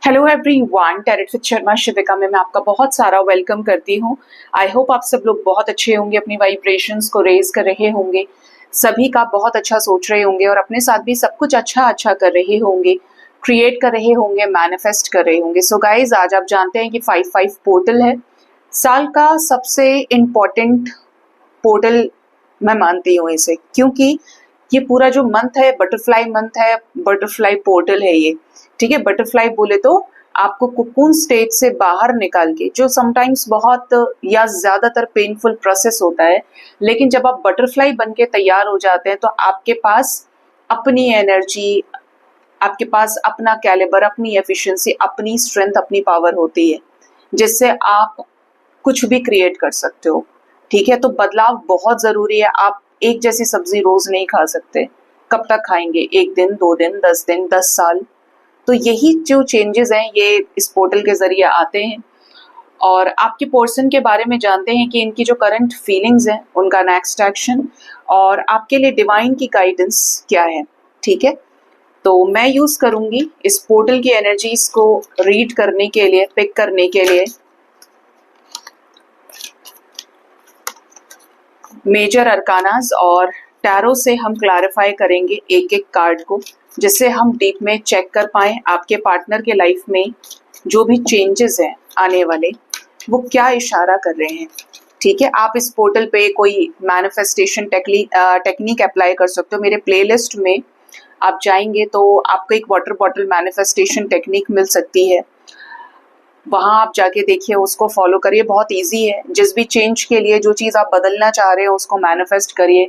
Hello everyone, tarot with Sharma Shivika में मैं आपका बहुत सारा वेलकम करती हूँ। आई होप आप सब लोग बहुत अच्छे होंगे, अपनी वाइब्रेशंस को रेज कर रहे होंगे, सभी का बहुत अच्छा सोच रहे होंगे और अपने साथ भी सब कुछ अच्छा कर रहे होंगे, क्रिएट कर रहे होंगे, मैनिफेस्ट कर रहे होंगे। सो गाइज, आज आप जानते हैं कि 5-5 पोर्टल है, साल का सबसे इम्पोर्टेंट पोर्टल मैं मानती हूँ इसे, क्योंकि ये पूरा जो मंथ है बटरफ्लाई मंथ है, बटरफ्लाई पोर्टल है ये। ठीक है, बटरफ्लाई बोले तो आपको कुकून स्टेट से बाहर निकाल के, जो समटाइम्स बहुत या ज्यादातर पेनफुल प्रोसेस होता है, लेकिन जब आप बटरफ्लाई बन के तैयार हो जाते हैं तो आपके पास अपनी एनर्जी, आपके पास अपना कैलिबर, अपनी एफिशिएंसी, अपनी स्ट्रेंथ, अपनी पावर होती है, जिससे आप कुछ भी क्रिएट कर सकते हो। ठीक है, तो बदलाव बहुत जरूरी है। आप एक जैसी सब्जी रोज नहीं खा सकते, कब तक खाएंगे? 1 दिन, 2 दिन, 10 दिन, 10 साल। तो यही जो चेंजेस हैं ये इस पोर्टल के जरिए आते हैं और आपके पर्सन के बारे में जानते हैं कि इनकी जो करंट फीलिंग्स हैं, उनका नेक्स्ट एक्शन और आपके लिए डिवाइन की गाइडेंस क्या है। ठीक है, तो मैं यूज करूंगी इस पोर्टल की एनर्जीज को रीड करने के लिए, पिक करने के लिए मेजर अरकानास, और टैरो से हम क्लैरिफाई करेंगे एक एक कार्ड को, जिससे हम डीप में चेक कर पाए आपके पार्टनर के लाइफ में जो भी चेंजेस हैं आने वाले, वो क्या इशारा कर रहे हैं। ठीक है, आप इस पोर्टल पे कोई मैनिफेस्टेशन टेक्निक अप्लाई कर सकते हो। मेरे प्लेलिस्ट में आप जाएंगे तो आपको एक वाटर बॉटल मैनिफेस्टेशन टेक्निक मिल सकती है, वहां आप जाके देखिए, उसको फॉलो करिए। बहुत इजी है। जिस भी चेंज के लिए जो चीज आप बदलना चाह रहे हो उसको मैनिफेस्ट करिए,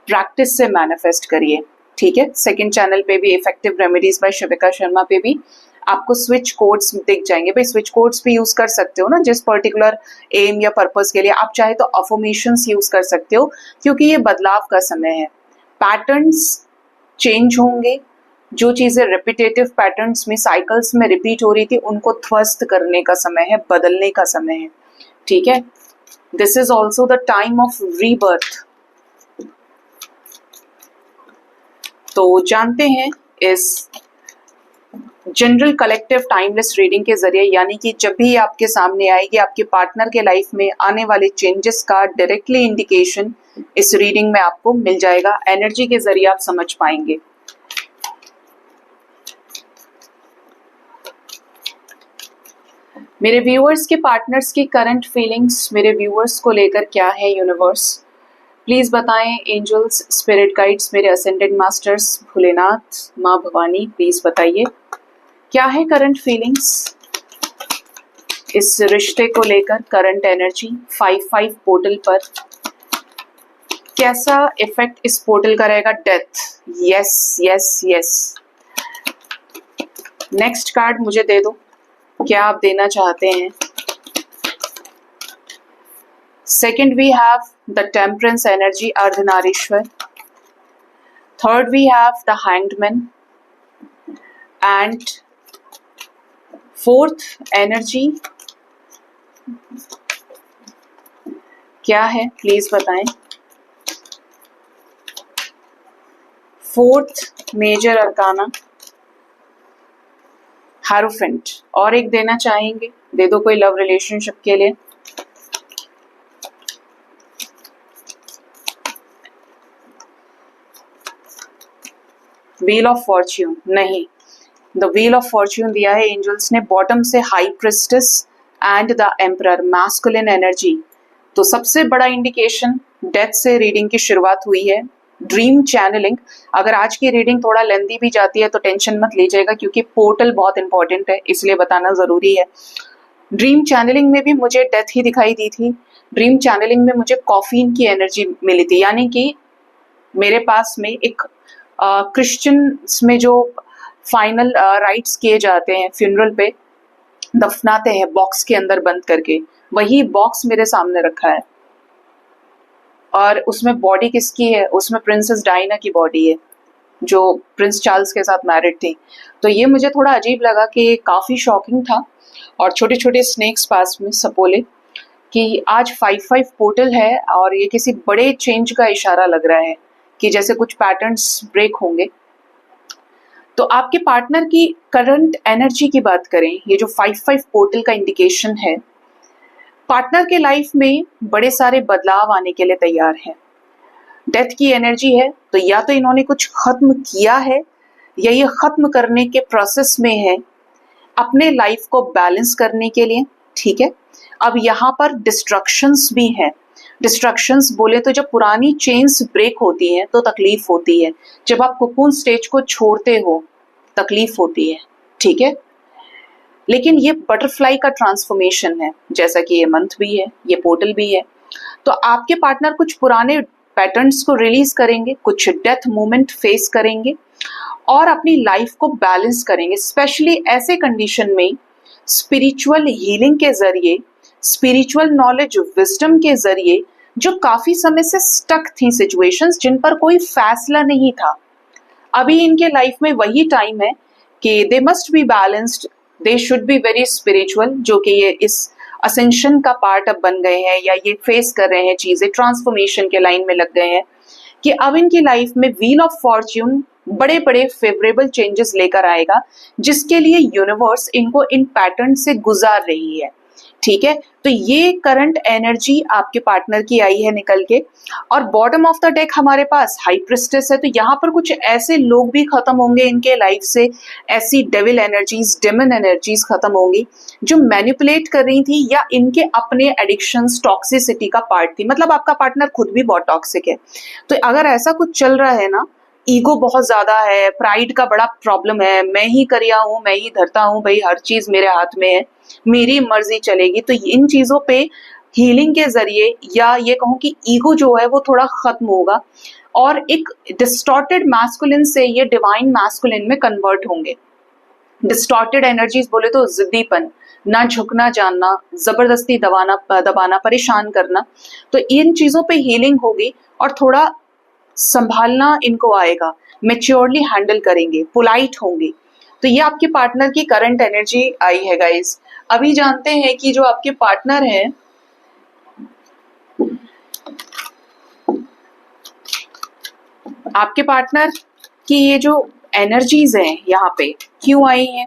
प्रैक्टिस से मैनिफेस्ट करिए। ठीक है, सेकंड चैनल पे भी इफेक्टिव रेमेडीज बाय शिविका शर्मा पे भी आपको स्विच कोड्स दिख जाएंगे। भाई स्विच कोड्स भी यूज कर सकते हो ना, जिस पर्टिकुलर एम या पर्पस के लिए। आप चाहे तो अफर्मेशंस यूज कर सकते हो, क्योंकि ये बदलाव का समय है। पैटर्न्स चेंज होंगे, जो चीजें रिपीटेटिव पैटर्न्स में, साइकिल्स में रिपीट हो रही थी, उनको ध्वस्त करने का समय है, बदलने का समय है। ठीक है, this is also the time of rebirth. तो जानते हैं इस जनरल कलेक्टिव टाइमलेस रीडिंग के जरिए, यानी कि जब भी आपके सामने आएगी आपके पार्टनर के लाइफ में आने वाले चेंजेस का डायरेक्टली इंडिकेशन इस रीडिंग में आपको मिल जाएगा। एनर्जी के जरिए आप समझ पाएंगे। मेरे व्यूअर्स के पार्टनर्स की करंट फीलिंग्स मेरे व्यूअर्स को लेकर क्या है यूनिवर्स, प्लीज बताएं। एंजल्स, स्पिरिट गाइड्स, मेरे असेंडेड मास्टर्स, भोलेनाथ, माँ भवानी, प्लीज बताइए क्या है करंट फीलिंग्स इस रिश्ते को लेकर। करंट एनर्जी 5-5 पोर्टल पर कैसा इफेक्ट इस पोर्टल का रहेगा। Death, yes yes yes. Next card मुझे दे दो, क्या आप देना चाहते हैं। Second we have the temperance energy, Ardhanarishvara. Third we have the hanged man and fourth energy क्या है, प्लीज बताएं। Fourth major arcana, hierophant. और एक देना चाहेंगे, दे दो कोई लव रिलेशनशिप के लिए। व्हील ऑफ फॉर्च्यून, नहीं, द व्हील ऑफ फॉर्च्यून दिया है एंजल्स ने। बॉटम से high priestess and the emperor, masculine energy. तो सबसे बड़ा इंडिकेशन डेथ से रीडिंग की शुरुआत हुई है। ड्रीम चैनलिंग, अगर आज की रीडिंग थोड़ा लेंदी भी जाती है तो टेंशन मत लीजिएगा, क्योंकि पोर्टल बहुत इंपॉर्टेंट है, इसलिए बताना जरूरी है। ड्रीम चैनलिंग में भी मुझे डेथ ही दिखाई दी थी। ड्रीम चैनलिंग में मुझे कॉफीन की एनर्जी मिली थी, यानी कि मेरे पास में एक क्रिश्चियंस में जो फाइनल राइट्स किए जाते हैं, फ्यूनरल पे दफनाते हैं बॉक्स के अंदर बंद करके, वही बॉक्स मेरे सामने रखा है। और उसमें बॉडी किसकी है? उसमें प्रिंसेस डायना की बॉडी है, जो प्रिंस चार्ल्स के साथ मैरिड थी। तो ये मुझे थोड़ा अजीब लगा कि काफी शॉकिंग था। और छोटे छोटे स्नेक्स पास में सपोले कि आज 5-5 पोर्टल है और ये किसी बड़े चेंज का इशारा लग रहा है, कि जैसे कुछ पैटर्न्स ब्रेक होंगे। तो आपके पार्टनर की करंट एनर्जी की बात करें, ये जो 5-5 पोर्टल का इंडिकेशन है, पार्टनर के लाइफ में बड़े सारे बदलाव आने के लिए तैयार है। डेथ की एनर्जी है, तो या तो इन्होंने कुछ खत्म किया है या ये खत्म करने के प्रोसेस में है अपने लाइफ को बैलेंस करने के लिए। ठीक है, अब यहाँ पर डिस्ट्रक्शंस भी हैं। डिस्ट्रक्शंस बोले तो जब पुरानी चेन्स ब्रेक होती हैं तो तकलीफ होती है। जब आप कोकून स्टेज को छोड़ते हो तकलीफ होती है। ठीक है, लेकिन ये बटरफ्लाई का ट्रांसफॉर्मेशन है, जैसा कि ये मंथ भी है, ये पोर्टल भी है। तो आपके पार्टनर कुछ पुराने पैटर्न्स को रिलीज करेंगे, कुछ डेथ मोमेंट फेस करेंगे और अपनी लाइफ को बैलेंस करेंगे। स्पेशली ऐसे कंडीशन में स्पिरिचुअल हीलिंग के जरिए, स्पिरिचुअल नॉलेज, विजडम के जरिए, जो काफी समय से स्टक थी सिचुएशंस, जिन पर कोई फैसला नहीं था, अभी इनके लाइफ में वही टाइम है कि they must be balanced, they should be very spiritual, जो कि ये इस असेंशन का पार्ट अब बन गए हैं या ये फेस कर रहे हैं चीजें, ट्रांसफॉर्मेशन के लाइन में लग गए हैं कि अब इनकी लाइफ में व्हील ऑफ फॉर्च्यून बड़े बड़े फेवरेबल चेंजेस लेकर आएगा, जिसके लिए यूनिवर्स इनको इन पैटर्न से गुजार रही है। ठीक है, तो ये करंट एनर्जी आपके पार्टनर की आई है निकल के। और बॉटम ऑफ द डेक हमारे पास हाई प्रिस्टेस है, तो यहाँ पर कुछ ऐसे लोग भी खत्म होंगे इनके लाइफ से, ऐसी डेविल एनर्जीज, डेमन एनर्जीज खत्म होंगी जो मैनिपुलेट कर रही थी या इनके अपने एडिक्शंस, टॉक्सिसिटी का पार्ट थी। मतलब आपका पार्टनर खुद भी बहुत टॉक्सिक है। तो अगर ऐसा कुछ चल रहा है ना, ईगो बहुत ज्यादा है, प्राइड का बड़ा प्रॉब्लम है, मैं ही करिया हूँ, मैं ही धरता हूँ, भाई हर चीज मेरे हाथ में है, मेरी मर्जी चलेगी, तो इन चीजों पे हीलिंग के जरिए या ये कहूँ कि ईगो जो है वो थोड़ा खत्म होगा और एक डिस्टॉर्टेड मैस्कुलिन से ये डिवाइन मैस्कुलिन में कन्वर्ट होंगे। डिस्टॉर्टेड एनर्जीज बोले तो जिद्दीपन, ना झुकना जानना, जबरदस्ती दबाना, परेशान करना, तो इन चीजों पे हीलिंग होगी और थोड़ा संभालना इनको आएगा, मेच्योरली हैंडल करेंगे, पोलाइट होंगे। तो ये आपके पार्टनर की करंट एनर्जी आई है गाइस। अभी जानते हैं कि जो आपके पार्टनर हैं, आपके पार्टनर की ये जो एनर्जीज हैं यहाँ पे क्यों आई हैं,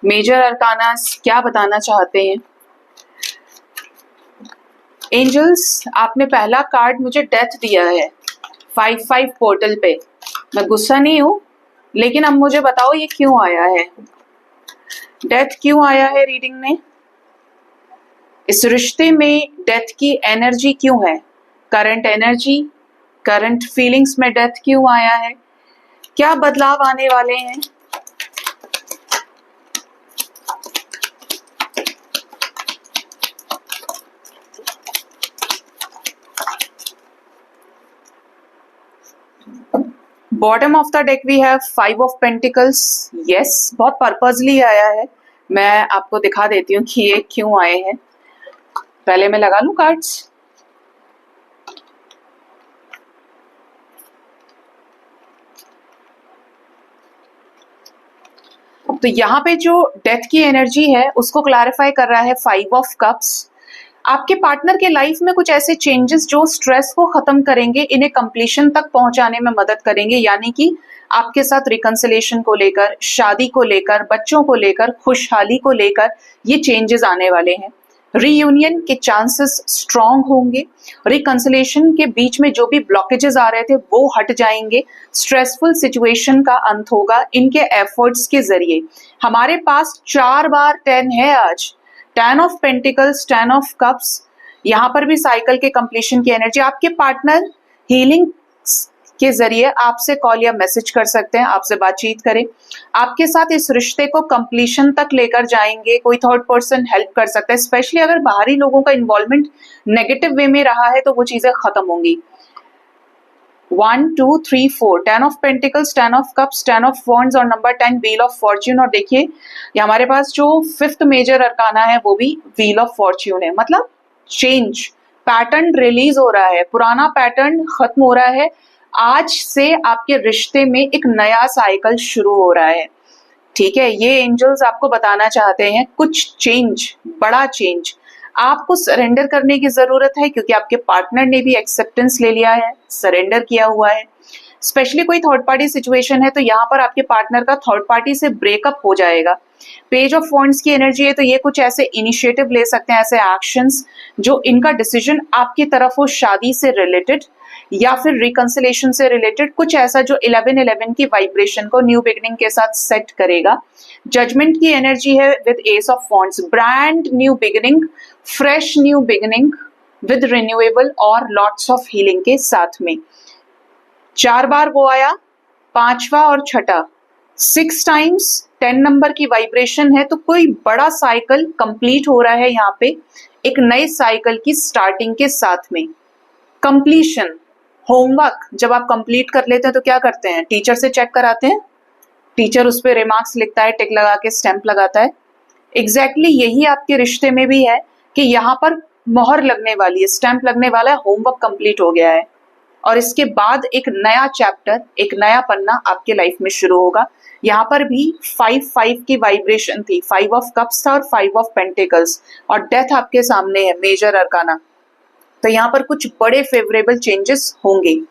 मेजर अरकानास क्या बताना चाहते हैं। एंजल्स, आपने पहला कार्ड मुझे डेथ दिया है 5-5 पोर्टल पे। मैं गुस्सा नहीं हूं, लेकिन अब मुझे बताओ ये क्यों आया है, डेथ क्यों आया है रीडिंग में, इस रिश्ते में डेथ की एनर्जी क्यों है, करंट एनर्जी, करंट फीलिंग्स में डेथ क्यों आया है, क्या बदलाव आने वाले हैं। Bottom of the deck we have 5 of pentacles. Yes, बहुत पर्पजली आया है, मैं आपको दिखा देती हूँ कि ये क्यों आए हैं। पहले मैं लगा लूं कार्ड्स। तो यहाँ पे जो डेथ की एनर्जी है उसको क्लैरिफाई कर रहा है 5 ऑफ कप्स। आपके पार्टनर के लाइफ में कुछ ऐसे चेंजेस जो स्ट्रेस को खत्म करेंगे, इन्हें कंप्लीशन तक पहुंचाने में मदद करेंगे, यानी कि आपके साथ रिकंसिलेशन को लेकर, शादी को लेकर, बच्चों को लेकर, खुशहाली को लेकर ये चेंजेस आने वाले हैं। रीयूनियन के चांसेस स्ट्रांग होंगे, रिकंसिलेशन के बीच में जो भी ब्लॉकेजेस आ रहे थे वो हट जाएंगे, स्ट्रेसफुल सिचुएशन का अंत होगा इनके एफर्ट्स के जरिए। हमारे पास 4 बार 10 है आज, 10 ऑफ पेंटिकल्स, 10 ऑफ कप्स, यहाँ पर भी साइकिल के कंप्लीशन की एनर्जी। आपके पार्टनर हीलिंग के जरिए आपसे कॉल या मैसेज कर सकते हैं, आपसे बातचीत करें, आपके साथ इस रिश्ते को कंप्लीशन तक लेकर जाएंगे। कोई थर्ड पर्सन हेल्प कर सकता है, स्पेशली अगर बाहरी लोगों का इन्वॉल्वमेंट नेगेटिव वे में रहा है तो वो चीजें खत्म होंगी। 1 2 3 4, 10 of pentacles, 10 of cups, 10 of wands और नंबर 10 व्हील ऑफ फॉर्च्यून। और देखिए ये हमारे पास जो 5th मेजर अरकाना है वो भी व्हील ऑफ फॉर्च्यून है। मतलब चेंज, पैटर्न रिलीज हो रहा है, पुराना पैटर्न खत्म हो रहा है, आज से आपके रिश्ते में एक नया साइकिल शुरू हो रहा है। ठीक है, ये एंजल्स आपको बताना चाहते हैं कुछ चेंज, बड़ा चेंज। आपको सरेंडर करने की जरूरत है क्योंकि आपके पार्टनर ने भी एक्सेप्टेंस ले लिया है, सरेंडर किया हुआ है। स्पेशली कोई थर्ड पार्टी सिचुएशन है तो यहाँ पर आपके पार्टनर का थर्ड पार्टी से ब्रेकअप हो जाएगा। पेज ऑफ वॉन्ड्स की एनर्जी है तो ये कुछ ऐसे इनिशिएटिव ले सकते हैं, ऐसे एक्शंस जो इनका डिसीजन आपकी तरफ हो, शादी से रिलेटेड या फिर रिकंसिलेशन से रिलेटेड, कुछ ऐसा जो 11-11 की वाइब्रेशन को न्यू बिगिनिंग के साथ सेट करेगा। जजमेंट की एनर्जी है with S of wands, brand new beginning, fresh new beginning with renewable और लॉट्स ऑफ हीलिंग के साथ में। 4 बार वो आया, 5वां और छठा, 6 टाइम्स 10 नंबर की वाइब्रेशन है तो कोई बड़ा साइकिल कंप्लीट हो रहा है यहाँ पे, एक नए साइकिल की स्टार्टिंग के साथ में। कंप्लीशन, होमवर्क जब आप कंप्लीट कर लेते हैं तो क्या करते हैं, टीचर से चेक कराते हैं, टीचर उस पर रिमार्क्स लिखता है, टिक लगा के स्टैंप लगाता है। एग्जैक्टली यही आपके रिश्ते में भी है कि यहाँ पर मोहर लगने वाली है, स्टैंप लगने वाला है, होमवर्क कंप्लीट हो गया है और इसके बाद एक नया चैप्टर, एक नया पन्ना आपके लाइफ में शुरू होगा। यहाँ पर भी 5-5 की वाइब्रेशन थी, 5 ऑफ कप्स था और 5 ऑफ पेंटिकल्स और डेथ आपके सामने है, मेजर अरकाना। तो यहाँ पर कुछ बड़े फेवरेबल चेंजेस होंगे।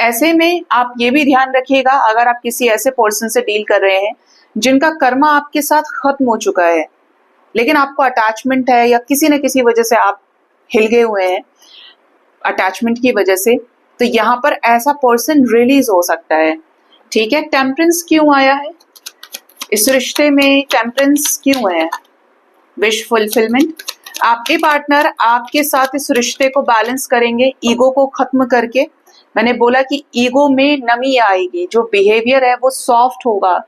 ऐसे में आप ये भी ध्यान रखिएगा, अगर आप किसी ऐसे पर्सन से डील कर रहे हैं जिनका कर्मा आपके साथ खत्म हो चुका है लेकिन आपको अटैचमेंट है या किसी न किसी वजह से आप हिल गए हुए हैं अटैचमेंट की वजह से, तो यहाँ पर ऐसा पर्सन रिलीज हो सकता है। ठीक है, टेम्परेंस क्यों आया है इस रिश्ते में, टेम्परेंस क्यों है, विश फुलफिलमेंट। आपके पार्टनर आपके साथ इस रिश्ते को बैलेंस करेंगे, ईगो को खत्म करके। मैंने बोला कि ईगो में नमी आएगी, जो बिहेवियर है वो सॉफ्ट होगा,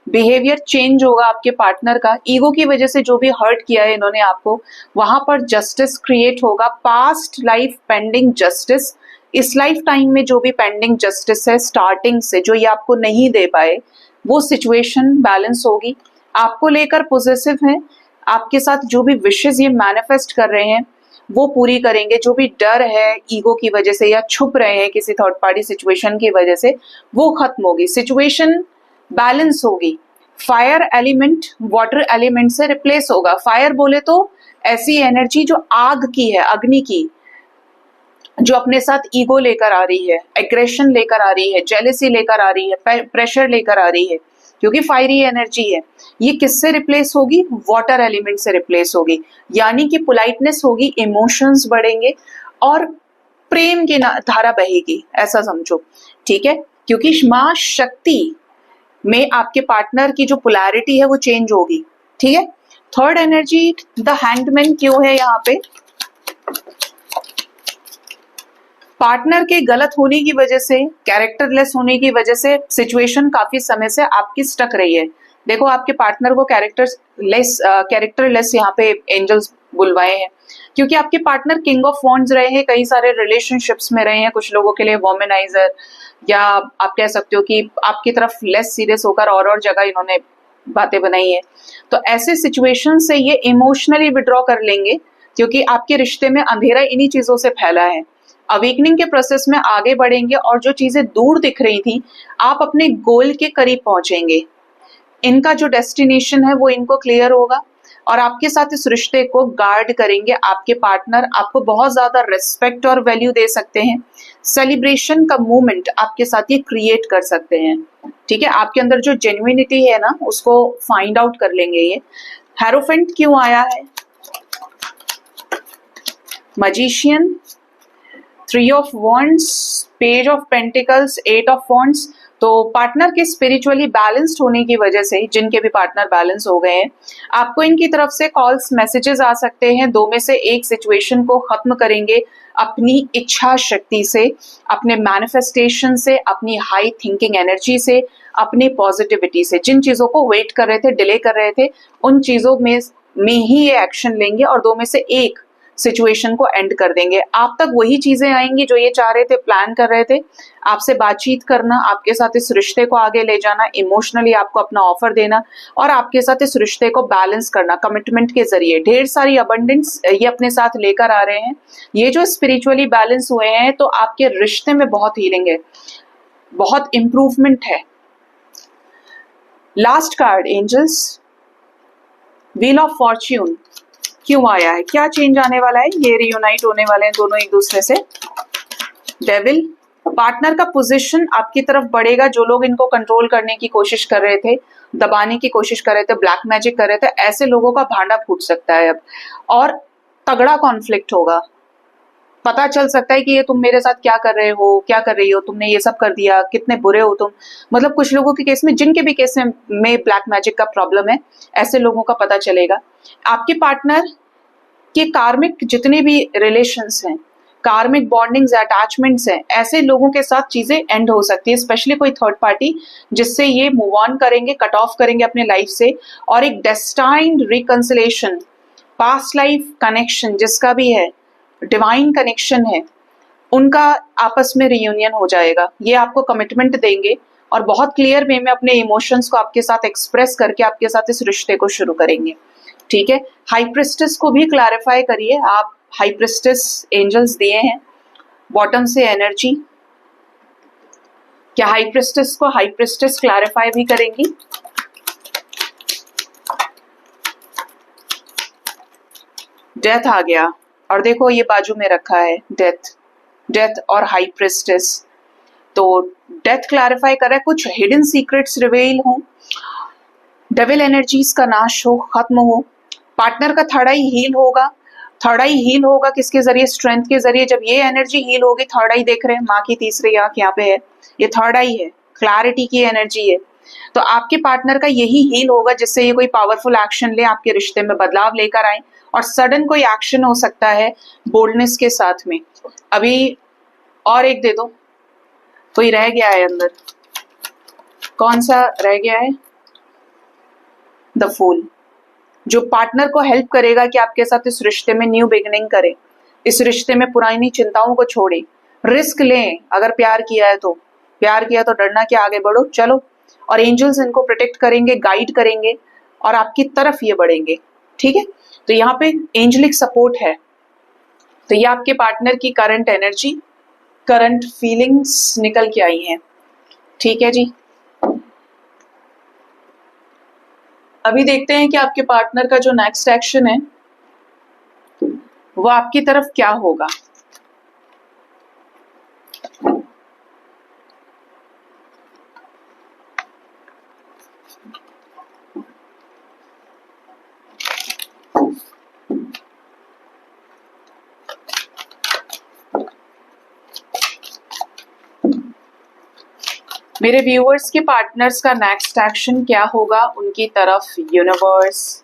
बिहेवियर चेंज होगा आपके पार्टनर का। ईगो की वजह से जो भी हर्ट किया है इन्होंने आपको, वहां पर जस्टिस क्रिएट होगा, पास्ट लाइफ पेंडिंग जस्टिस, इस लाइफ टाइम में जो भी पेंडिंग जस्टिस है स्टार्टिंग से जो ये आपको नहीं दे पाए, वो सिचुएशन बैलेंस होगी। आपको लेकर पॉजिटिव है, आपके साथ जो भी विशेष ये मैनिफेस्ट कर रहे हैं वो पूरी करेंगे। जो भी डर है ईगो की वजह से या छुप रहे हैं किसी थर्ड पार्टी सिचुएशन की वजह से, वो खत्म होगी, सिचुएशन बैलेंस होगी। फायर एलिमेंट वाटर एलिमेंट से रिप्लेस होगा। फायर बोले तो ऐसी एनर्जी जो आग की है, अग्नि की, जो अपने साथ ईगो लेकर आ रही है, एग्रेशन लेकर आ रही है, जेलेसी लेकर आ रही है, प्रेशर लेकर आ रही है, क्योंकि फायरी एनर्जी है। ये किससे रिप्लेस होगी, वाटर एलिमेंट से रिप्लेस होगी। यानी कि पोलाइटनेस होगी, इमोशंस बढ़ेंगे और प्रेम की धारा बहेगी, ऐसा समझो। ठीक है, क्योंकि मां शक्ति में आपके पार्टनर की जो पोलैरिटी है वो चेंज होगी। ठीक है, थर्ड एनर्जी द हैंगमैन क्यों है यहाँ पे, पार्टनर के गलत होने की वजह से, कैरेक्टरलेस होने की वजह से सिचुएशन काफी समय से आपकी स्टक रही है। देखो आपके पार्टनर को कैरेक्टरलेस यहाँ पे एंजल्स बुलवाए हैं, क्योंकि आपके पार्टनर किंग ऑफ वॉन्ड्स रहे हैं, कई सारे रिलेशनशिप्स में रहे हैं, कुछ लोगों के लिए वोमेनाइजर, या आप कह सकते हो कि आपकी तरफ लेस सीरियस होकर और जगह इन्होंने बातें बनाई है। तो ऐसे सिचुएशन से ये इमोशनली विड्रॉ कर लेंगे, क्योंकि आपके रिश्ते में अंधेरा इन्हीं चीजों से फैला है। अवेकनिंग के प्रोसेस में आगे बढ़ेंगे और जो चीजें दूर दिख रही थी, आप अपने गोल के करीब पहुंचेंगे। इनका जो डेस्टिनेशन है वो इनको क्लियर होगा और आपके साथ इस रिश्ते को गार्ड करेंगे। आपके पार्टनर आपको बहुत ज्यादा रिस्पेक्ट और वैल्यू दे सकते हैं। सेलिब्रेशन का मूवमेंट आपके साथ ये क्रिएट कर सकते हैं। ठीक है, आपके अंदर जो जेन्युइनिटी है ना, उसको फाइंड आउट कर लेंगे। ये हेरोफेंट क्यों आया है, magician, 3 of wands, page of pentacles, 8 of wands. तो पार्टनर के स्पिरिचुअली बैलेंस्ड होने की वजह से, जिनके भी पार्टनर बैलेंस हो गए हैं, आपको इनकी तरफ से कॉल्स, मैसेजेस आ सकते हैं। 2 में से एक सिचुएशन को खत्म करेंगे अपनी इच्छा शक्ति से, अपने मैनिफेस्टेशन से, अपनी हाई थिंकिंग एनर्जी से, अपनी पॉजिटिविटी से। जिन चीजों को वेट कर रहे थे, डिले कर रहे थे, उन चीजों में ही ये एक्शन लेंगे और 2 में से एक सिचुएशन को एंड कर देंगे। आप तक वही चीजें आएंगी जो ये चाह रहे थे, प्लान कर रहे थे, आपसे बातचीत करना, आपके साथ इस रिश्ते को आगे ले जाना, इमोशनली आपको अपना ऑफर देना और आपके साथ इस रिश्ते को बैलेंस करना कमिटमेंट के जरिए। ढेर सारी अबंडेंस ये अपने साथ लेकर आ रहे हैं। ये जो स्पिरिचुअली बैलेंस हुए हैं तो आपके रिश्ते में बहुत हीलिंग है, बहुत इंप्रूवमेंट है। Last card angels, wheel of fortune क्यों आया है, क्या चेंज आने वाला है, ये रियूनाइट होने वाले हैं दोनों एक दूसरे से। डेविल पार्टनर का पोजीशन आपकी तरफ बढ़ेगा। जो लोग इनको कंट्रोल करने की कोशिश कर रहे थे, दबाने की कोशिश कर रहे थे, ब्लैक मैजिक कर रहे थे, ऐसे लोगों का भांडा फूट सकता है अब, और तगड़ा कॉन्फ्लिक्ट होगा। पता चल सकता है कि ये तुम मेरे साथ क्या कर रहे हो, क्या कर रही हो, तुमने ये सब कर दिया, कितने बुरे हो तुम। मतलब कुछ लोगों के केस में, जिनके भी केस में ब्लैक मैजिक का प्रॉब्लम है, ऐसे लोगों का पता चलेगा। आपके पार्टनर के कार्मिक जितने भी रिलेशंस हैं, कार्मिक बॉन्डिंग्स, अटैचमेंट्स हैं, ऐसे लोगों के साथ चीजें एंड हो सकती है, स्पेशली कोई थर्ड पार्टी जिससे ये मूव ऑन करेंगे, कट ऑफ करेंगे अपने लाइफ से, और एक destined reconciliation, past life connection जिसका भी है, डिवाइन कनेक्शन है, उनका आपस में रियूनियन हो जाएगा। ये आपको कमिटमेंट देंगे और बहुत क्लियर वे में अपने इमोशंस को आपके साथ एक्सप्रेस करके आपके साथ इस रिश्ते को शुरू करेंगे। ठीक है, हाई प्रिस्टेस को भी क्लैरिफाई करिए। आप हाई प्रिस्टेस एंजल्स दिए हैं बॉटम से एनर्जी, क्या हाई प्रिस्टेस को हाई प्रिस्टेस क्लैरिफाई भी करेंगी? डेथ आ गया, और देखो ये बाजू में रखा है डेथ, डेथ और हाई प्रिस्टेस। तो डेथ क्लैरिफाई कर रहा है, कुछ हिडन सीक्रेट्स रिवील हो, डेविल एनर्जीज का नाश हो, खत्म हो। पार्टनर का थर्ड आई हील होगा। थर्ड आई हील होगा किसके जरिए? स्ट्रेंथ के जरिए। जब ये एनर्जी हील होगी, थर्ड आई देख रहे हैं, माँ की तीसरी आंख यहाँ पे है, ये थर्ड आई है, क्लैरिटी की एनर्जी है। तो आपके पार्टनर का यही हील होगा जिससे ये कोई पावरफुल एक्शन ले, आपके रिश्ते में बदलाव लेकर आए, और सडन कोई एक्शन हो सकता है बोल्डनेस के साथ में। अभी और एक दे दो, कोई रह गया है अंदर, कौन सा रह गया है? द फूल, जो पार्टनर को हेल्प करेगा कि आपके साथ इस रिश्ते में न्यू बिगिनिंग करें, इस रिश्ते में पुरानी चिंताओं को छोड़े, रिस्क लें। अगर प्यार किया है तो, प्यार किया तो डरना क्या, आगे बढ़ो, चलो। और एंजल्स इनको प्रोटेक्ट करेंगे, गाइड करेंगे, और आपकी तरफ ये बढ़ेंगे। ठीक है, तो यहाँ पे एंजलिक सपोर्ट है। तो ये आपके पार्टनर की करंट एनर्जी, करंट फीलिंग्स निकल के आई हैं। ठीक है जी, अभी देखते हैं कि आपके पार्टनर का जो नेक्स्ट एक्शन है वो आपकी तरफ क्या होगा। मेरे व्यूअर्स के पार्टनर्स का नेक्स्ट एक्शन क्या होगा उनकी तरफ? यूनिवर्स,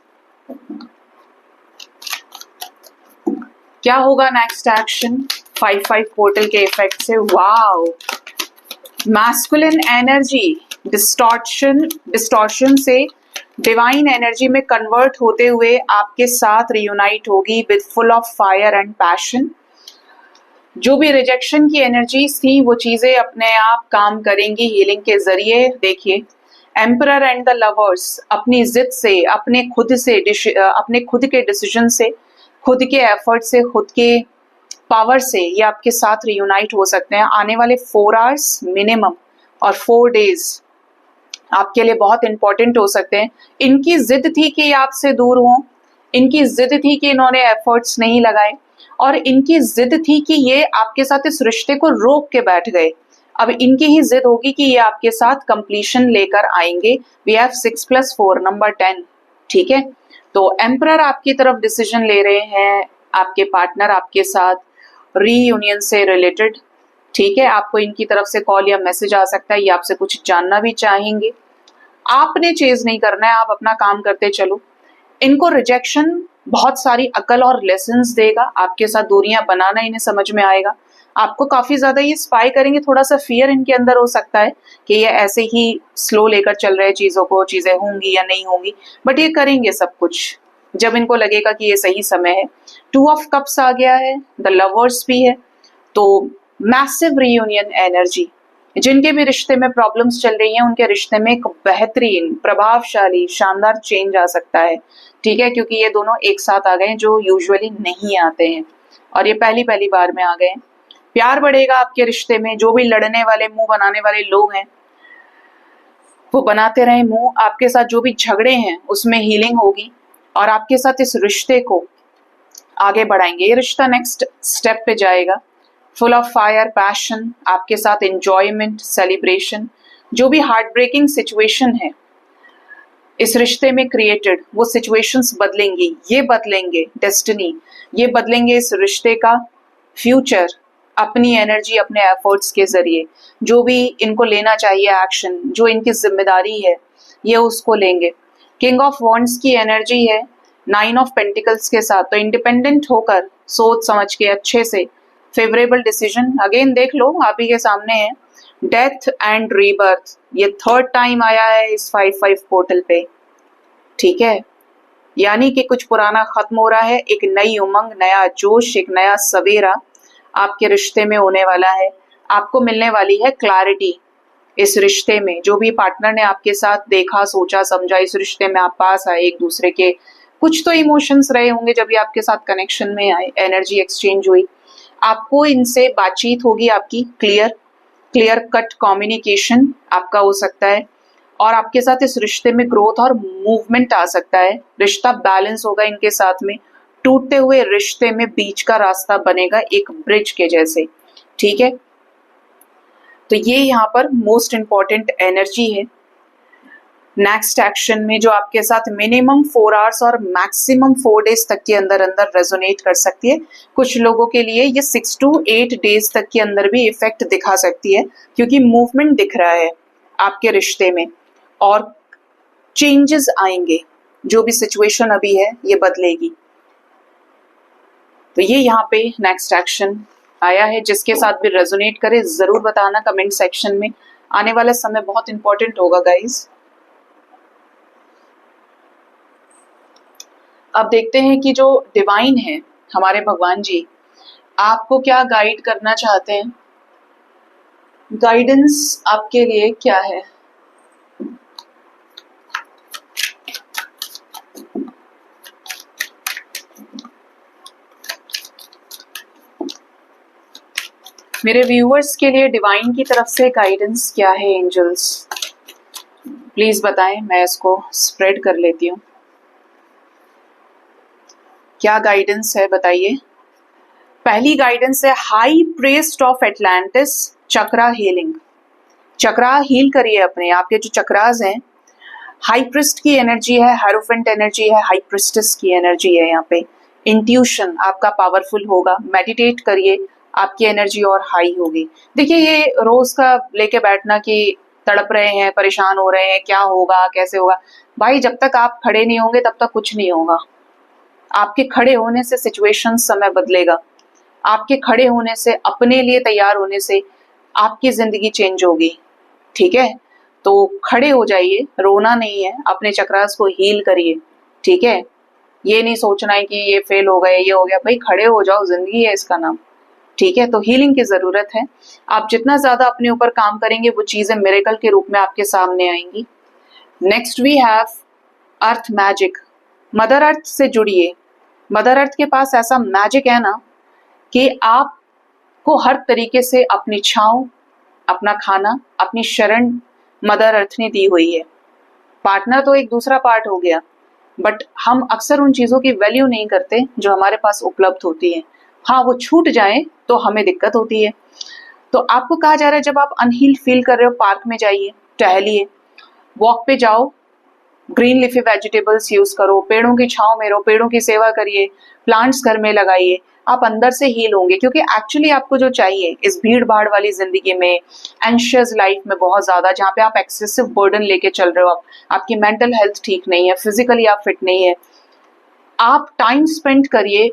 क्या होगा नेक्स्ट एक्शन 5-5 पोर्टल के इफेक्ट से? वाओ, मैस्कुलिन एनर्जी डिस्टॉर्शन से डिवाइन एनर्जी में कन्वर्ट होते हुए आपके साथ रियूनाइट होगी with full of fire and passion. जो भी रिजेक्शन की एनर्जीज थी वो चीजें अपने आप काम करेंगी हीलिंग के जरिए। देखिए, एम्परर एंड द लवर्स अपनी जिद से, अपने खुद के डिसीजन से, खुद के एफर्ट से, खुद के पावर से ये आपके साथ रियूनाइट हो सकते हैं। आने वाले 4 आवर्स मिनिमम और 4 डेज आपके लिए बहुत इंपॉर्टेंट हो सकते हैं। इनकी जिद थी कि ये आपसे दूर हों, इनकी जिद थी कि इन्होंने एफर्ट्स नहीं लगाए, और इनकी जिद थी कि ये आपके साथ इस रिश्ते को रोक के बैठ गए। अब इनकी ही जिद होगी कि ये आपके साथ कंप्लीशन लेकर आएंगे। We have 6 + 4 number 10। ठीक है, तो एम्परर आपकी तरफ डिसीजन ले रहे हैं, आपके पार्टनर आपके साथ रीयूनियन से रिलेटेड। ठीक है, आपको इनकी तरफ से कॉल या मैसेज आ सकता है, ये आपसे कुछ जानना भी चाहेंगे। आपने चेज नहीं करना है, आप अपना काम करते चलो। इनको रिजेक्शन बहुत सारी अकल और लेसन्स देगा, आपके साथ दूरियां बनाना इन्हें समझ में आएगा। आपको काफी ज्यादा ये स्पाई करेंगे, थोड़ा सा फियर इनके अंदर हो सकता है कि ये ऐसे ही स्लो लेकर चल रहे चीजों को, चीजें होंगी या नहीं होंगी, बट ये करेंगे सब कुछ जब इनको लगेगा कि ये सही समय है। 2 ऑफ कप्स आ गया है, द लवर्स भी है। तो मैसिव रियूनियन एनर्जी, जिनके भी रिश्ते में प्रॉब्लम्स चल रही हैं उनके रिश्ते में एक बेहतरीन, प्रभावशाली, शानदार चेंज आ सकता है। ठीक है, क्योंकि ये दोनों एक साथ आ गए हैं जो यूजुअली नहीं आते हैं, और ये पहली बार में आ गए हैं। प्यार बढ़ेगा आपके रिश्ते में। जो भी लड़ने वाले, मुंह बनाने वाले लोग हैं वो बनाते रहे मुंह। आपके साथ जो भी झगड़े हैं उसमें हीलिंग होगी, और आपके साथ इस रिश्ते को आगे बढ़ाएंगे। ये रिश्ता नेक्स्ट स्टेप पे जाएगा। फुल ऑफ फायर, पैशन, आपके साथ एंजॉयमेंट, सेलिब्रेशन। जो भी हार्ट ब्रेकिंग सिचुएशन है इस रिश्ते में क्रिएटेड, वो सिचुएशंस बदलेंगी, ये बदलेंगे डेस्टिनी, ये बदलेंगे इस रिश्ते का फ्यूचर अपनी एनर्जी, अपने एफर्ट्स के जरिए। जो भी इनको लेना चाहिए एक्शन, जो इनकी जिम्मेदारी है, ये उसको लेंगे। किंग ऑफ वॉन्ड्स की एनर्जी है 9 ऑफ पेंटिकल्स के साथ, तो इंडिपेंडेंट होकर सोच समझ के अच्छे से फेवरेबल डिसीजन। अगेन देख लो, आप ही के सामने है डेथ एंड रीबर्थ, ये थर्ड टाइम आया है इस 5-5 पोर्टल पे, ठीक है। यानी कि कुछ पुराना खत्म हो रहा है, एक नई उमंग, नया जोश, एक नया सवेरा आपके रिश्ते में होने वाला है। आपको मिलने वाली है क्लैरिटी इस रिश्ते में। जो भी पार्टनर ने आपके साथ देखा, सोचा, समझा, इस रिश्ते में आप पास आए एक दूसरे के, कुछ तो इमोशंस रहे होंगे जब ये आपके साथ कनेक्शन में आए, एनर्जी एक्सचेंज हुई, आपको इनसे बातचीत होगी आपकी, क्लियर कट कम्युनिकेशन आपका हो सकता है, और आपके साथ इस रिश्ते में ग्रोथ और मूवमेंट आ सकता है। रिश्ता बैलेंस होगा इनके साथ में, टूटते हुए रिश्ते में बीच का रास्ता बनेगा एक ब्रिज के जैसे, ठीक है। तो ये यहाँ पर मोस्ट इंपॉर्टेंट एनर्जी है। नेक्स्ट एक्शन में जो आपके साथ मिनिमम 4 आवर्स और मैक्सिमम 4 डेज तक के अंदर अंदर रेजोनेट कर सकती है। कुछ लोगों के लिए ये 6 to 8 डेज तक के अंदर भी इफेक्ट दिखा सकती है, क्योंकि मूवमेंट दिख रहा है आपके रिश्ते में और चेंजेस आएंगे। जो भी सिचुएशन अभी है ये बदलेगी। तो ये यहाँ पे नेक्स्ट एक्शन आया है। जिसके साथ भी रेजोनेट करे जरूर बताना कमेंट सेक्शन में। आने वाला समय बहुत इंपॉर्टेंट होगा गाइज। अब देखते हैं कि जो डिवाइन है हमारे भगवान जी आपको क्या गाइड करना चाहते हैं, गाइडेंस आपके लिए क्या है। मेरे व्यूअर्स के लिए डिवाइन की तरफ से गाइडेंस क्या है एंजल्स, प्लीज बताएं, मैं इसको स्प्रेड कर लेती हूँ। क्या गाइडेंस है बताइए। पहली गाइडेंस है high priest of Atlantis, chakra healing. Chakra heal करिए अपने, आपके जो चक्रास हैं। हाई प्रिस्ट की एनर्जी है, हायरोफेंट एनर्जी है, हाई प्रिस्टेस की एनर्जी है। यहाँ पे इंट्यूशन आपका पावरफुल होगा। मेडिटेट करिए, आपकी एनर्जी और हाई होगी। देखिए ये रोज का लेके बैठना कि तड़प रहे हैं, परेशान हो रहे हैं, क्या होगा, कैसे होगा, भाई जब तक आप खड़े नहीं होंगे तब तक कुछ नहीं होगा। आपके खड़े होने से सिचुएशन समय बदलेगा। आपके खड़े होने से, अपने लिए तैयार होने से आपकी जिंदगी चेंज होगी, ठीक है। तो खड़े हो जाइए, रोना नहीं है, अपने चक्रास को हील करिए, ठीक है। ये नहीं सोचना है कि ये फेल हो गए, ये हो गया, भाई खड़े हो जाओ, जिंदगी है इसका नाम, ठीक है। तो हीलिंग की जरूरत है। आप जितना ज्यादा अपने ऊपर काम करेंगे वो चीजें मिरेकल के रूप में आपके सामने आएंगी। Next we have earth magic. Mother earth से जुड़िए। मदर अर्थ के पास ऐसा मैजिक है ना कि आपको हर तरीके से अपनी छांव, अपना खाना, अपनी शरण मदर अर्थ ने दी हुई है। पार्टनर तो एक दूसरा पार्ट हो गया, बट हम अक्सर उन चीजों की वैल्यू नहीं करते जो हमारे पास उपलब्ध होती है। हाँ, वो छूट जाए तो हमें दिक्कत होती है। तो आपको कहा जा रहा है जब आप अनहील्ड फील कर रहे हो, पार्क में जाइए, टहलिए, वॉक पे जाओ, ग्रीन लिफी वेजिटेबल्स यूज करो, पेड़ों की छांव में रहो, पेड़ों की सेवा करिए, प्लांट्स घर में लगाइए। आप अंदर से हील होंगे, क्योंकि एक्चुअली आपको जो चाहिए इस भीड़ भाड़ वाली जिंदगी में, एंशियस लाइफ में बहुत ज्यादा, जहाँ पे आप एक्सेसिव बर्डन लेके चल रहे हो, आपकी मेंटल हेल्थ ठीक नहीं है, फिजिकली आप फिट नहीं है, आप टाइम स्पेंड करिए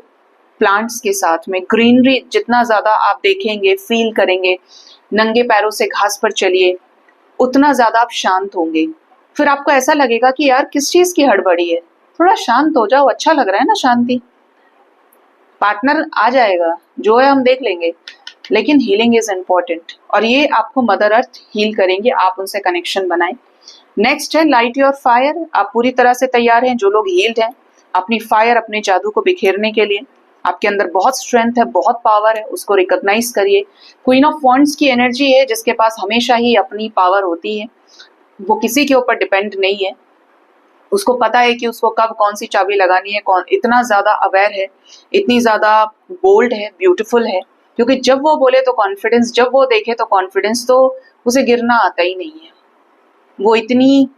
प्लांट्स के साथ में। ग्रीनरी जितना ज्यादा आप देखेंगे, फील करेंगे, नंगे पैरों से घास पर चलिए, उतना ज्यादा आप शांत होंगे। फिर आपको ऐसा लगेगा कि यार किस चीज की हड़बड़ी है, थोड़ा शांत हो जाओ, अच्छा लग रहा है ना शांति। पार्टनर आ जाएगा, जो है हम देख लेंगे, लेकिन हीलिंग इज इम्पोर्टेंट और ये आपको मदर अर्थ हील करेंगे। आप उनसे कनेक्शन बनाएं। नेक्स्ट है लाइट योर फायर। आप पूरी तरह से तैयार हैं, जो लोग हील्ड हैं, अपनी फायर, अपने जादू को बिखेरने के लिए। आपके अंदर बहुत स्ट्रेंथ है, बहुत पावर है, उसको रिकॉग्नाइज करिए। क्वीन ऑफ वॉन्ड्स की एनर्जी है, जिसके पास हमेशा ही अपनी पावर होती है, वो किसी के ऊपर डिपेंड नहीं है। उसको पता है कि उसको कब कौन सी चाबी लगानी है, कौन इतना ज्यादा अवेयर है, इतनी ज्यादा बोल्ड है, ब्यूटीफुल है, क्योंकि जब वो बोले तो कॉन्फिडेंस, जब वो देखे तो कॉन्फिडेंस, तो उसे गिरना आता ही नहीं है। वो इतनी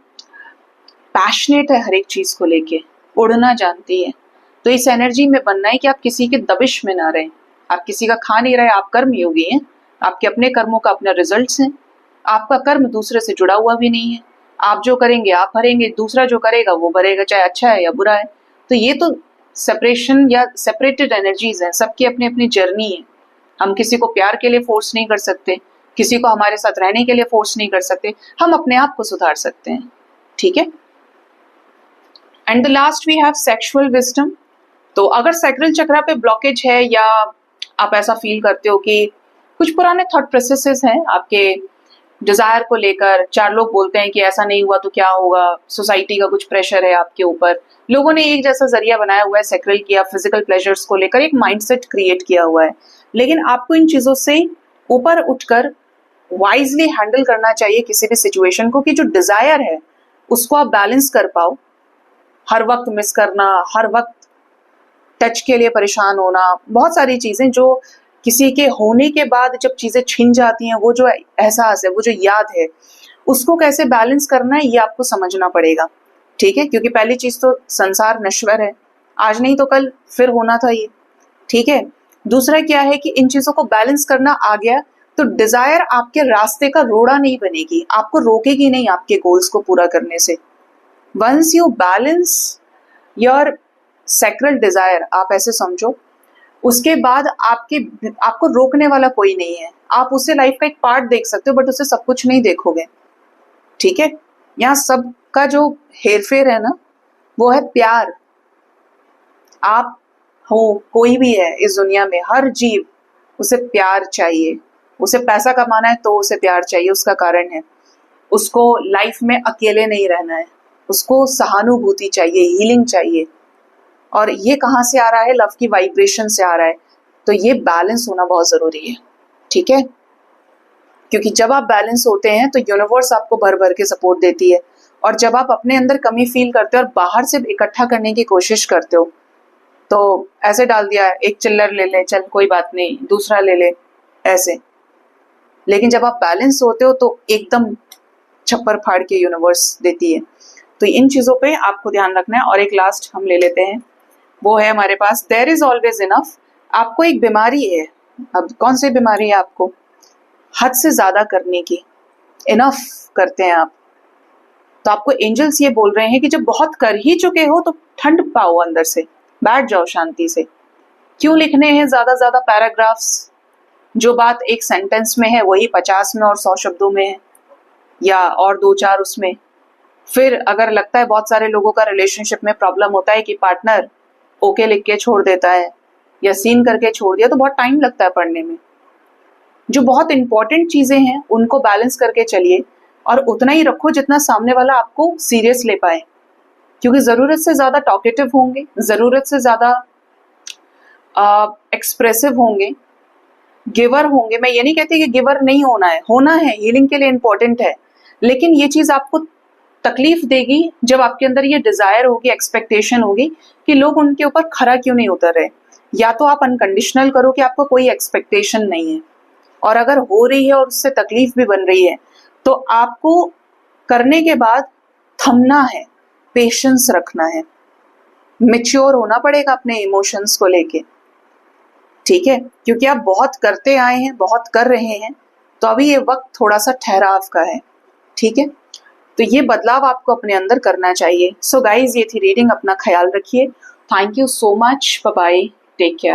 पैशनेट है हर एक चीज को लेके, उड़ना जानती है। तो इस एनर्जी में बनना है कि आप किसी के दबिश में ना रहें। आप किसी का खा नहीं रहे, आप कर्म योगी हैं। आपके अपने कर्मों का अपना रिजल्ट्स हैं। आपका कर्म दूसरे से जुड़ा हुआ भी नहीं है। आप जो करेंगे आप भरेंगे, दूसरा जो करेगा वो भरेगा, चाहे अच्छा है या बुरा है। तो ये तो सेपरेशन या सेपरेटेड एनर्जीज हैं, सबकी अपनी अपनी जर्नी है। हम किसी को प्यार के लिए फोर्स नहीं कर सकते, किसी को हमारे साथ रहने के लिए फोर्स नहीं कर सकते। हम अपने आप को सुधार सकते हैं, ठीक है। And the last we have sexual wisdom. तो अगर सैक्रल चक्रा पे ब्लॉकेज है, या आप ऐसा फील करते हो कि कुछ पुराने थॉट प्रोसेसेस हैं आपके डिजायर को लेकर, चार लोग बोलते हैं कि ऐसा नहीं हुआ तो क्या होगा, सोसाइटी का कुछ प्रेशर है आपके ऊपर, लोगों ने एक जैसा जरिया बनाया हुआ है सैक्रल किया, फिजिकल प्लेजर्स को लेकर एक माइंडसेट क्रिएट किया हुआ है। लेकिन आपको इन चीजों से ऊपर उठकर वाइजली हैंडल करना चाहिए किसी भी सिचुएशन को, कि जो डिजायर है उसको आप बैलेंस कर पाओ। हर वक्त मिस करना, हर वक्त टच के लिए परेशान होना, बहुत सारी चीजें जो किसी के होने के बाद जब चीजें छिन जाती हैं, वो जो एहसास है, वो जो याद है, उसको कैसे बैलेंस करना है ये आपको समझना पड़ेगा, ठीक है। क्योंकि पहली चीज तो संसार नश्वर है, आज नहीं तो कल फिर होना था ये, ठीक है। दूसरा क्या है कि इन चीजों को बैलेंस करना आ गया तो डिजायर आपके रास्ते का रोड़ा नहीं बनेगी, आपको रोकेगी नहीं आपके गोल्स को पूरा करने से। Once you balance your sacral desire, आप ऐसे समझो, उसके बाद आपको रोकने वाला कोई नहीं है। आप उसे लाइफ का एक पार्ट देख सकते हो, बट उसे सब कुछ नहीं देखोगे, ठीक है। यहाँ सबका जो हेरफेर है ना, वो है प्यार। आप हो, कोई भी है इस दुनिया में, हर जीव, उसे प्यार चाहिए। उसे पैसा कमाना है तो उसे प्यार चाहिए, उसका कारण है उसको लाइफ में अकेले नहीं रहना है, उसको सहानुभूति चाहिए, हीलिंग चाहिए। और ये कहाँ से आ रहा है? लव की वाइब्रेशन से आ रहा है। तो ये बैलेंस होना बहुत जरूरी है, ठीक है। क्योंकि जब आप बैलेंस होते हैं तो यूनिवर्स आपको भर भर के सपोर्ट देती है। और जब आप अपने अंदर कमी फील करते हो और बाहर से इकट्ठा करने की कोशिश करते हो, तो ऐसे डाल दिया, एक चिल्लर ले ले, चल कोई बात नहीं, दूसरा ले ले, ऐसे। लेकिन जब आप बैलेंस होते हो तो एकदम छप्पर फाड़ के यूनिवर्स देती है। तो इन चीजों पे आपको ध्यान रखना है। और एक लास्ट हम ले लेते हैं, वो है हमारे पास देयर इज ऑलवेज इनफ। आपको एक बीमारी है। अब कौन सी बीमारी है आपको? हद से ज्यादा करने की। इनफ करते हैं आप। तो आपको एंजल्स ये बोल रहे हैं कि जब बहुत कर ही चुके हो तो ठंड पाओ, अंदर से बैठ जाओ शांति से। क्यों लिखने हैं ज्यादा पैराग्राफ्स? जो बात एक सेंटेंस में है वही 50 में और 100 शब्दों में है, या और 2-4 उसमें। फिर अगर लगता है, बहुत सारे लोगों का रिलेशनशिप में प्रॉब्लम होता है कि पार्टनर ओके लिख के छोड़ देता है या सीन करके छोड़ दिया, तो बहुत टाइम लगता है पढ़ने में। जो बहुत इंपॉर्टेंट चीजें हैं उनको बैलेंस करके चलिए, और उतना ही रखो जितना सामने वाला आपको सीरियस ले पाए। क्योंकि जरूरत से ज्यादा टॉकेटिव होंगे, जरूरत से ज्यादा एक्सप्रेसिव होंगे, गिवर होंगे। मैं ये नहीं कहती कि गिवर नहीं होना है, होना है, हीलिंग के लिए इंपॉर्टेंट है। लेकिन ये चीज आपको तकलीफ देगी जब आपके अंदर ये डिजायर होगी, एक्सपेक्टेशन होगी कि लोग उनके ऊपर खरा क्यों नहीं उतर रहे। या तो आप अनकंडीशनल करो कि आपको कोई एक्सपेक्टेशन नहीं है, और अगर हो रही है और उससे तकलीफ भी बन रही है, तो आपको करने के बाद थमना है, पेशेंस रखना है, मैच्योर होना पड़ेगा अपने इमोशंस को लेके, ठीक है। क्योंकि आप बहुत करते आए हैं, बहुत कर रहे हैं, तो अभी ये वक्त थोड़ा सा ठहराव का है, ठीक है। तो ये बदलाव आपको अपने अंदर करना चाहिए। सो गाइज, ये थी रीडिंग। अपना ख्याल रखिए। Thank you so much. Bye bye, take care.